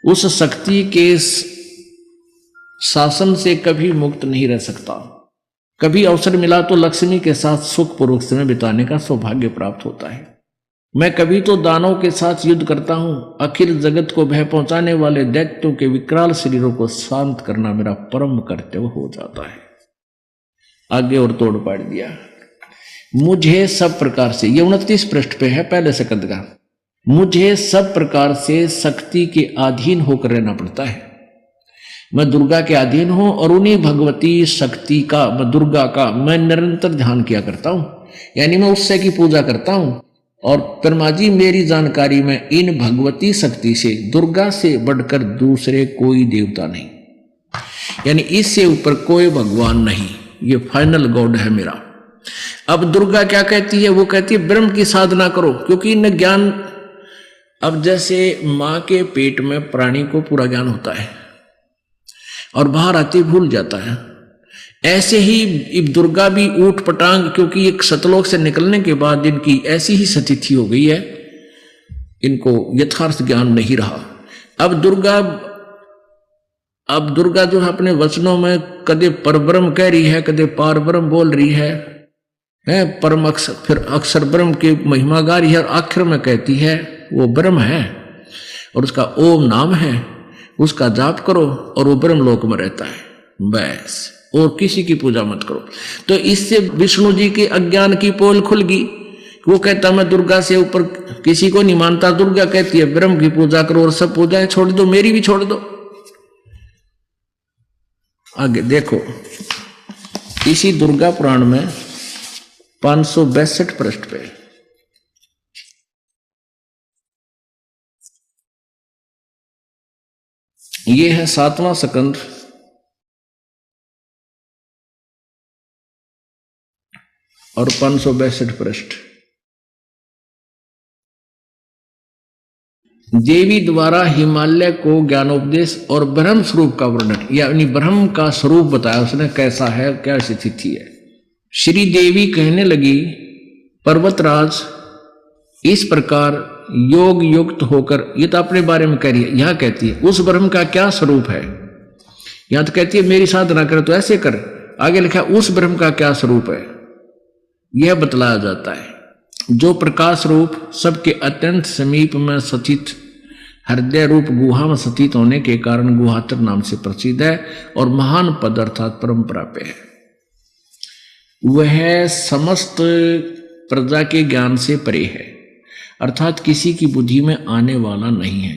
उस शक्ति के शासन से कभी मुक्त नहीं रह सकता। कभी अवसर मिला तो लक्ष्मी के साथ सुखपूर्वक समय बिताने का सौभाग्य प्राप्त होता है। मैं कभी तो दानवों के साथ युद्ध करता हूं। अखिल जगत को भय पहुंचाने वाले दैत्यों के विकराल शरीरों को शांत करना मेरा परम कर्तव्य हो जाता है। आगे और तोड़ पाड़ दिया। मुझे सब प्रकार से, ये 29 पृष्ठ पे है पहले सकंद का, मुझे सब प्रकार से शक्ति के अधीन होकर रहना पड़ता है। मैं दुर्गा के अधीन हूं और उन्हीं भगवती शक्ति का, दुर्गा का मैं निरंतर ध्यान किया करता हूं, यानी मैं उससे की पूजा करता हूं। और परमा जी मेरी जानकारी में इन भगवती शक्ति से, दुर्गा से बढ़कर दूसरे कोई देवता नहीं, यानी इससे ऊपर कोई भगवान नहीं, ये फाइनल गॉड है मेरा। अब दुर्गा क्या कहती है? वो कहती है ब्रह्म की साधना करो, क्योंकि इन ज्ञान, अब जैसे मां के पेट में प्राणी को पूरा ज्ञान होता है और बाहर आते भूल जाता है, ऐसे ही दुर्गा भी ऊट पटांग, क्योंकि एक सतलोक से निकलने के बाद इनकी ऐसी ही स्थिति हो गई है, इनको यथार्थ ज्ञान नहीं रहा। अब दुर्गा जो है अपने वचनों में कदे परब्रह्म कह रही है, कदे पार ब्रह्म बोल रही है, परम अक्षर, फिर अक्षर ब्रह्म की महिमा गा रही है, और आखिर में कहती है वो ब्रह्म है और उसका ओम नाम है, उसका जाप करो और वो ब्रह्म लोक में रहता है, बस, और किसी की पूजा मत करो। तो इससे विष्णु जी के अज्ञान की पोल खुल गई। वो कहता मैं दुर्गा से ऊपर किसी को नहीं मानता, दुर्गा कहती है ब्रह्म की पूजा करो और सब पूजाएं छोड़ दो, मेरी भी छोड़ दो। आगे देखो, इसी दुर्गा पुराण में 562 पृष्ठ पे ये है 7वां स्कंद और 562 पृष्ठ। देवी द्वारा हिमालय को ज्ञानोपदेश और ब्रह्म स्वरूप का वर्णन, यानी ब्रह्म का स्वरूप बताया उसने, कैसा है, क्या स्थिति है। श्री देवी कहने लगी पर्वतराज इस प्रकार योग युक्त होकर, ये तो अपने बारे में कह रही है, यहां कहती है उस ब्रह्म का क्या स्वरूप है। यहां तो कहती है मेरी साधना कर तो ऐसे कर, आगे लिखा उस ब्रह्म का क्या स्वरूप है, यह बतलाया जाता है। जो प्रकाश रूप सबके अत्यंत समीप में स्थित हृदय रूप गुहा में स्थित होने के कारण गुहातर नाम से प्रसिद्ध है और महान पद अर्थात परम प्राप्य है। वह समस्त प्रजा के ज्ञान से परे है, अर्थात किसी की बुद्धि में आने वाला नहीं है।